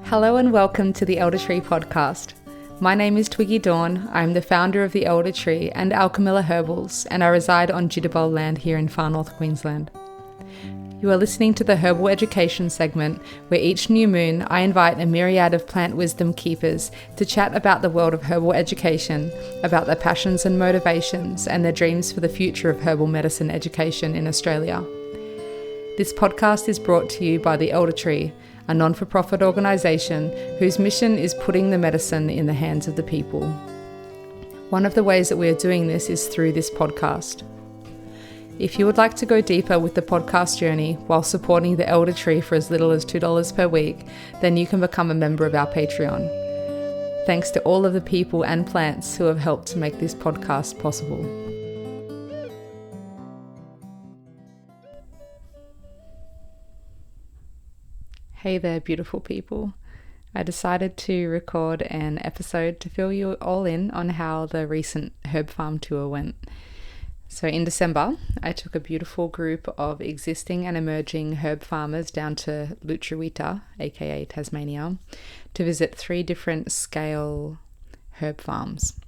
Hello and welcome to the Elder Tree podcast. My name is Twiggy Dawn. I'm the founder of the Elder Tree and Alchemilla Herbals, and I reside on Jitterbug land here in far north Queensland. You are listening to the Herbal Education segment, where each new moon I invite a myriad of plant wisdom keepers to chat about the world of herbal education, about their passions and motivations, and their dreams for the future of herbal medicine education in Australia. This podcast is brought to you by the Elder Tree, a non-for-profit organisation whose mission is putting the medicine in the hands of the people. One of the ways that we are doing this is through this podcast. If you would like to go deeper with the podcast journey while supporting the Elder Tree for as little as $2 per week, then you can become a member of our Patreon. Thanks to all of the people and plants who have helped to make this podcast possible. Hey there, beautiful people. I decided to record an episode to fill you all in on how the recent herb farm tour went. So in December, I took a beautiful group of existing and emerging herb farmers down to Lutruwita, aka Tasmania, to visit 3 different scale herb farms.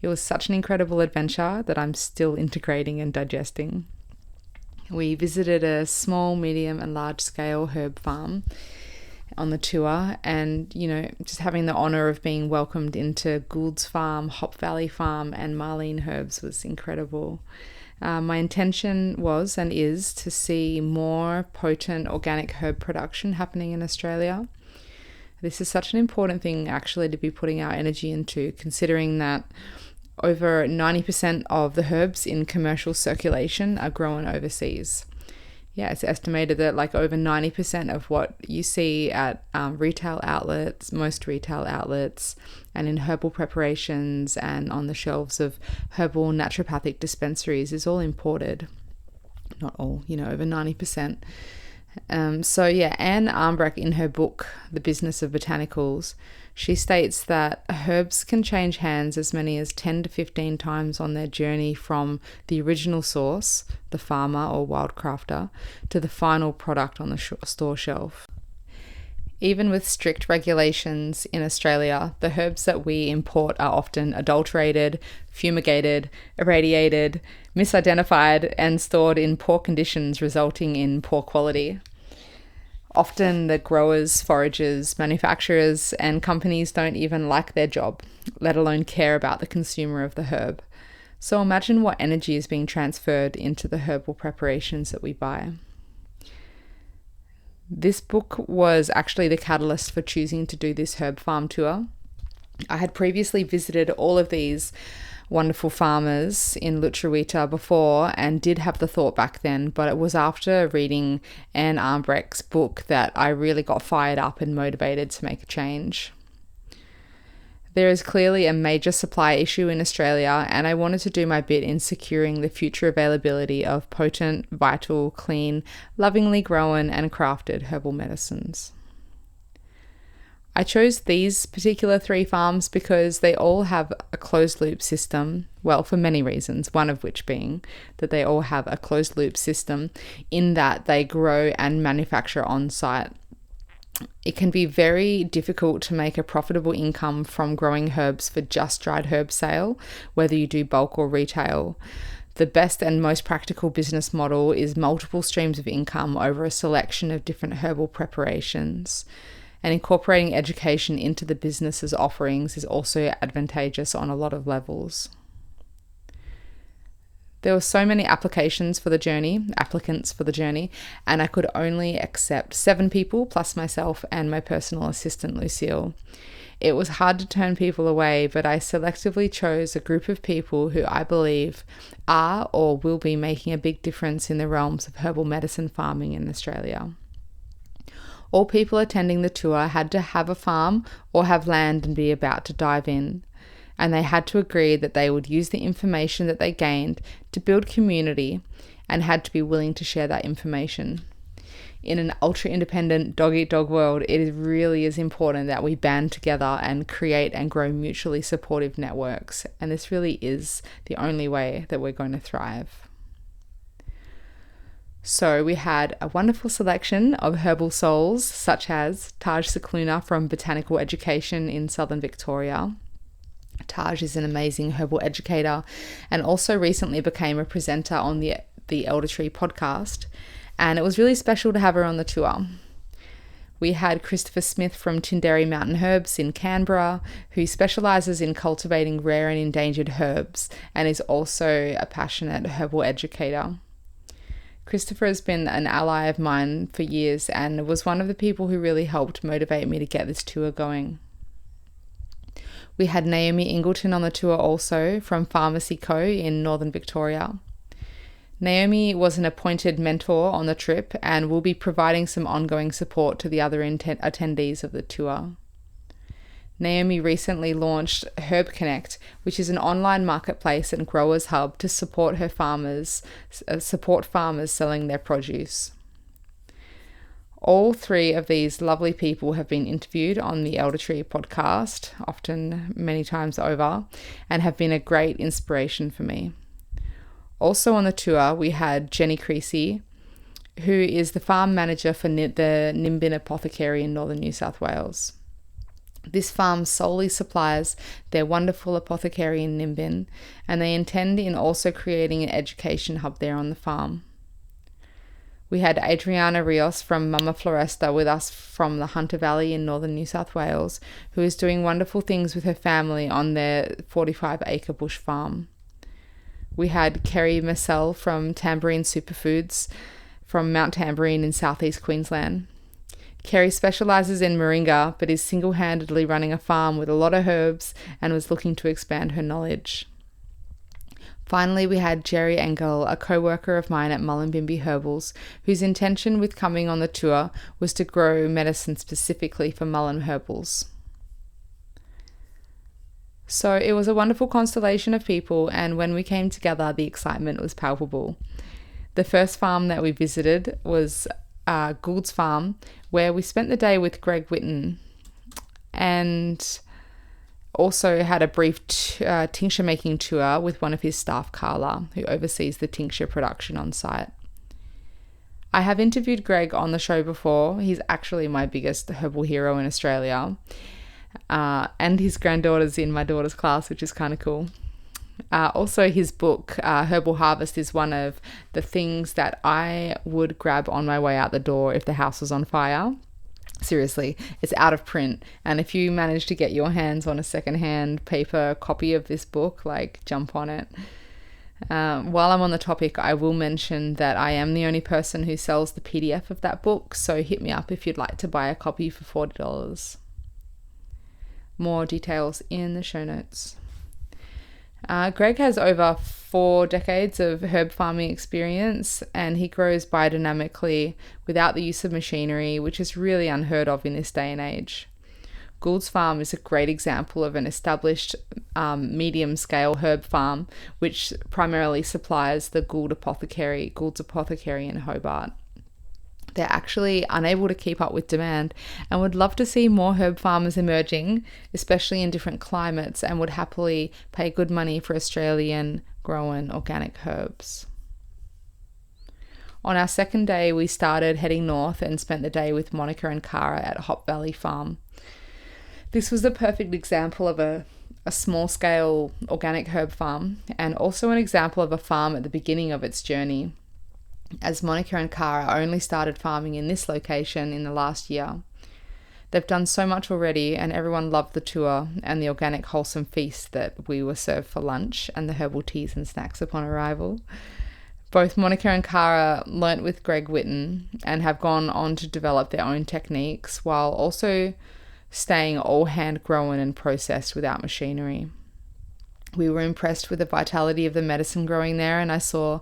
It was such an incredible adventure that I'm still integrating and digesting. We visited a small, medium and large scale herb farm on the tour, and just having the honour of being welcomed into Gould's farm, Hop Valley farm and Marleen Herbs was incredible. My intention was and is to see more potent organic herb production happening in Australia. This is such an important thing actually to be putting our energy into, considering that over 90% of the herbs in commercial circulation are grown overseas. Yeah, it's estimated that over 90% of what you see at retail outlets, most retail outlets, and in herbal preparations and on the shelves of herbal naturopathic dispensaries is all imported. Not all, over 90%. Anne Armbrecht, in her book, The Business of Botanicals, she states that herbs can change hands as many as 10 to 15 times on their journey from the original source, the farmer or wildcrafter, to the final product on the store shelf. Even with strict regulations in Australia, the herbs that we import are often adulterated, fumigated, irradiated, misidentified, and stored in poor conditions, resulting in poor quality. Often the growers, foragers, manufacturers, and companies don't even like their job, let alone care about the consumer of the herb. So imagine what energy is being transferred into the herbal preparations that we buy. This book was actually the catalyst for choosing to do this herb farm tour. I had previously visited all of these wonderful farmers in Lutruwita before and did have the thought back then, but it was after reading Anne Armbrecht's book that I really got fired up and motivated to make a change. There is clearly a major supply issue in Australia, and I wanted to do my bit in securing the future availability of potent, vital, clean, lovingly grown and crafted herbal medicines. I chose these particular 3 farms because they all have a closed loop system, well, for many reasons, one of which being that they all have a closed loop system in that they grow and manufacture on site. It can be very difficult to make a profitable income from growing herbs for just dried herb sale, whether you do bulk or retail. The best and most practical business model is multiple streams of income over a selection of different herbal preparations. And incorporating education into the business's offerings is also advantageous on a lot of levels. There were so many applicants for the journey, and I could only accept 7 people plus myself and my personal assistant, Lucille. It was hard to turn people away, but I selectively chose a group of people who I believe are or will be making a big difference in the realms of herbal medicine farming in Australia. All people attending the tour had to have a farm or have land and be about to dive in. And they had to agree that they would use the information that they gained to build community and had to be willing to share that information. In an ultra-independent dog-eat-dog world, it really is important that we band together and create and grow mutually supportive networks. And this really is the only way that we're going to thrive. So we had a wonderful selection of herbal souls, such as Taj Cicluna from Botanical Education in Southern Victoria. Taj is an amazing herbal educator and also recently became a presenter on the Elder Tree podcast. And it was really special to have her on the tour. We had Christopher Smith from Tinderi Mountain Herbs in Canberra, who specialises in cultivating rare and endangered herbs and is also a passionate herbal educator. Christopher has been an ally of mine for years and was one of the people who really helped motivate me to get this tour going. We had Naomi Ingleton on the tour also from Pharmacy Co. in Northern Victoria. Naomi was an appointed mentor on the trip and will be providing some ongoing support to the other attendees of the tour. Naomi recently launched Herb Connect, which is an online marketplace and growers hub to support farmers selling their produce. All three of these lovely people have been interviewed on the Elder Tree podcast, often many times over, and have been a great inspiration for me. Also on the tour, we had Jenny Creasy, who is the farm manager for the Nimbin Apothecary in northern New South Wales. This farm solely supplies their wonderful apothecary in Nimbin, and they intend in also creating an education hub there on the farm. We had Adriana Rios from Mama Floresta with us from the Hunter Valley in northern New South Wales, who is doing wonderful things with her family on their 45-acre bush farm. We had Kerry Marcel from Tambourine Superfoods from Mount Tambourine in southeast Queensland. Kerry specialises in moringa but is single-handedly running a farm with a lot of herbs and was looking to expand her knowledge. Finally, we had Jerry Engel, a co-worker of mine at Mullumbimby Herbals, whose intention with coming on the tour was to grow medicine specifically for Mullen Herbals. So it was a wonderful constellation of people, and when we came together, the excitement was palpable. The first farm that we visited was Gould's farm, where we spent the day with Greg Whitten and also had a brief tincture making tour with one of his staff, Carla, who oversees the tincture production on site. I have interviewed Greg on the show before. He's actually my biggest herbal hero in Australia. And his granddaughter's in my daughter's class, which is kind of cool. Also, his book, Herbal Harvest, is one of the things that I would grab on my way out the door if the house was on fire. Seriously, it's out of print. And if you manage to get your hands on a secondhand paper copy of this book, jump on it. While I'm on the topic, I will mention that I am the only person who sells the PDF of that book, so hit me up if you'd like to buy a copy for $40. More details in the show notes. Greg has over 4 decades of herb farming experience, and he grows biodynamically without the use of machinery, which is really unheard of in this day and age. Gould's farm is a great example of an established medium-scale herb farm, which primarily supplies the Gould's Apothecary in Hobart. They're actually unable to keep up with demand and would love to see more herb farmers emerging, especially in different climates, and would happily pay good money for Australian grown organic herbs. On our second day, we started heading north and spent the day with Monica and Cara at Hop Valley Farm. This was a perfect example of a small-scale organic herb farm, and also an example of a farm at the beginning of its journey, as Monica and Cara only started farming in this location in the last year. They've done so much already, and everyone loved the tour and the organic wholesome feast that we were served for lunch and the herbal teas and snacks upon arrival. Both Monica and Cara learnt with Greg Whitten and have gone on to develop their own techniques while also staying all hand grown and processed without machinery. We were impressed with the vitality of the medicine growing there, and I saw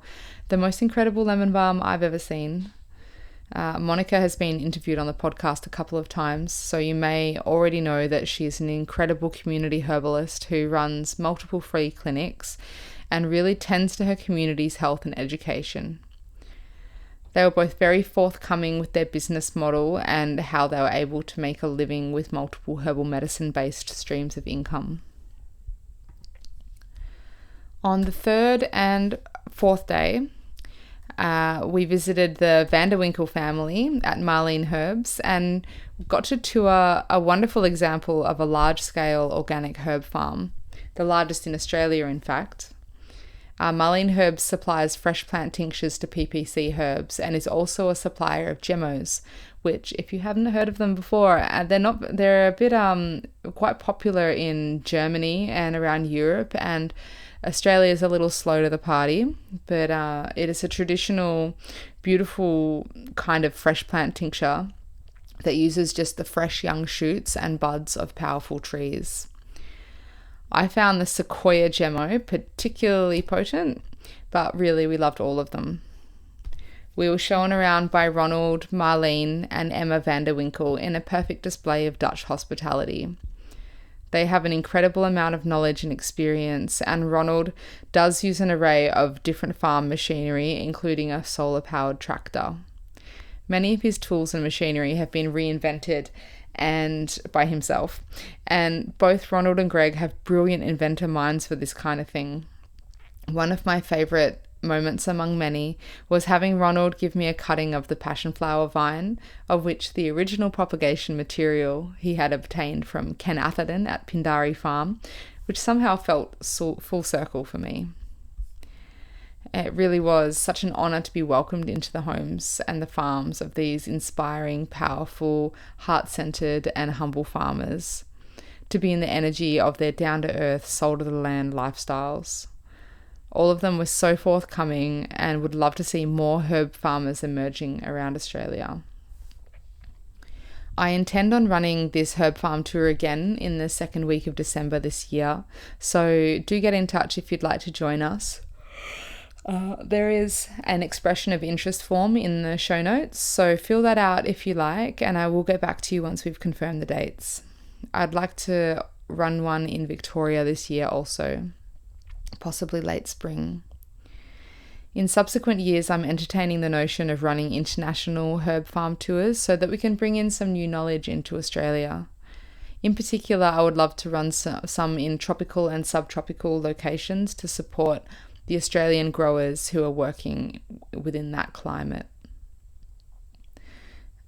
the most incredible lemon balm I've ever seen. Monica has been interviewed on the podcast a couple of times, so you may already know that she's an incredible community herbalist who runs multiple free clinics and really tends to her community's health and education. They were both very forthcoming with their business model and how they were able to make a living with multiple herbal medicine-based streams of income. On the third and fourth day, We visited the Vanderwinkle family at Marleen Herbs and got to tour a wonderful example of a large-scale organic herb farm, the largest in Australia, in fact. Marleen Herbs supplies fresh plant tinctures to PPC Herbs and is also a supplier of gemmos, which, if you haven't heard of them before, they're a bit quite popular in Germany and around Europe, and Australia is a little slow to the party, but it is a traditional, beautiful kind of fresh plant tincture that uses just the fresh young shoots and buds of powerful trees. I found the Sequoia Gemmo particularly potent, but really we loved all of them. We were shown around by Ronald, Marleen, and Emma Vanderwinkle in a perfect display of Dutch hospitality. They have an incredible amount of knowledge and experience, and Ronald does use an array of different farm machinery, including a solar-powered tractor. Many of his tools and machinery have been reinvented and by himself, and both Ronald and Greg have brilliant inventor minds for this kind of thing. One of my favourite moments among many was having Ronald give me a cutting of the passion flower vine, of which the original propagation material he had obtained from Ken Atherton at Pindari Farm, which somehow felt full circle for me. It really was such an honour to be welcomed into the homes and the farms of these inspiring, powerful, heart-centred and humble farmers, to be in the energy of their down-to-earth, soul-to-the-land lifestyles. All of them were so forthcoming and would love to see more herb farmers emerging around Australia. I intend on running this herb farm tour again in the second week of December this year, so do get in touch if you'd like to join us. There is an expression of interest form in the show notes, so fill that out if you like, and I will get back to you once we've confirmed the dates. I'd like to run one in Victoria this year also, possibly late spring. In subsequent years, I'm entertaining the notion of running international herb farm tours so that we can bring in some new knowledge into Australia. In particular, I would love to run some in tropical and subtropical locations to support the Australian growers who are working within that climate.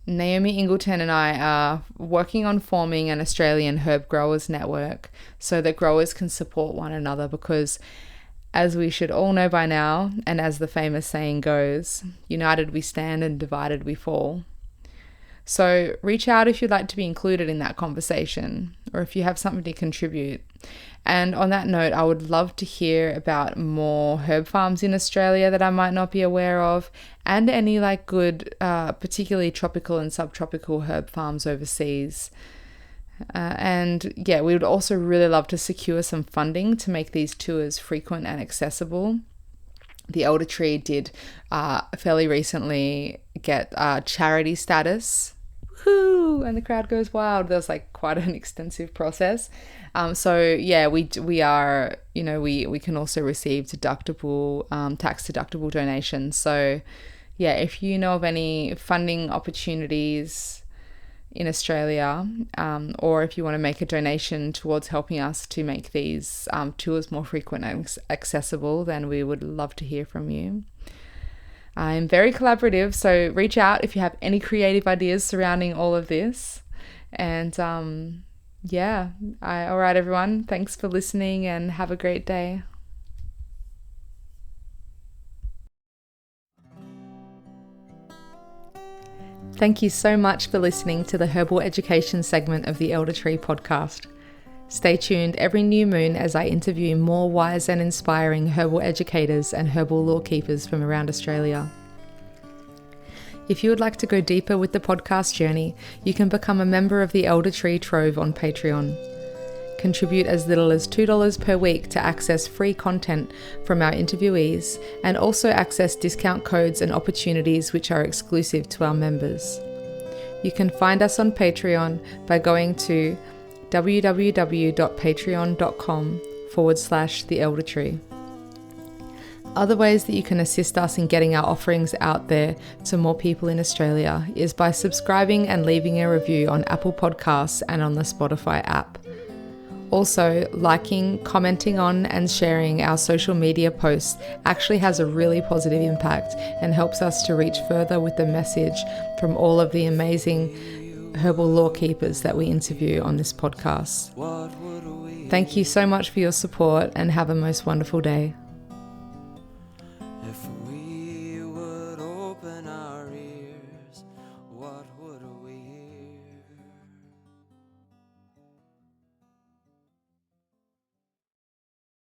Naomi Ingleton and I are working on forming an Australian herb growers network so that growers can support one another because, as we should all know by now, and as the famous saying goes, united we stand and divided we fall. So reach out if you'd like to be included in that conversation, or if you have something to contribute. And on that note, I would love to hear about more herb farms in Australia that I might not be aware of, and any good, particularly tropical and subtropical herb farms overseas. And yeah, we would also really love to secure some funding to make these tours frequent and accessible. The Elder Tree did fairly recently get charity status. Woohoo! And the crowd goes wild. There's quite an extensive process. So yeah, we are, we can also receive deductible, tax deductible donations. So yeah, if you know of any funding opportunities in Australia, or if you want to make a donation towards helping us to make these tours more frequent and accessible, then we would love to hear from you. I'm very collaborative, so reach out if you have any creative ideas surrounding all of this. And all right, everyone, thanks for listening and have a great day. Thank you so much for listening to the Herbal Education segment of the Elder Tree podcast. Stay tuned every new moon as I interview more wise and inspiring herbal educators and herbal lore keepers from around Australia. If you would like to go deeper with the podcast journey, you can become a member of the Elder Tree Trove on Patreon. Contribute as little as $2 per week to access free content from our interviewees and also access discount codes and opportunities which are exclusive to our members. You can find us on Patreon by going to www.patreon.com/The Elder Tree. Other ways that you can assist us in getting our offerings out there to more people in Australia is by subscribing and leaving a review on Apple Podcasts and on the Spotify app. Also, liking, commenting on, and sharing our social media posts actually has a really positive impact and helps us to reach further with the message from all of the amazing herbal lore keepers that we interview on this podcast. Thank you so much for your support and have a most wonderful day.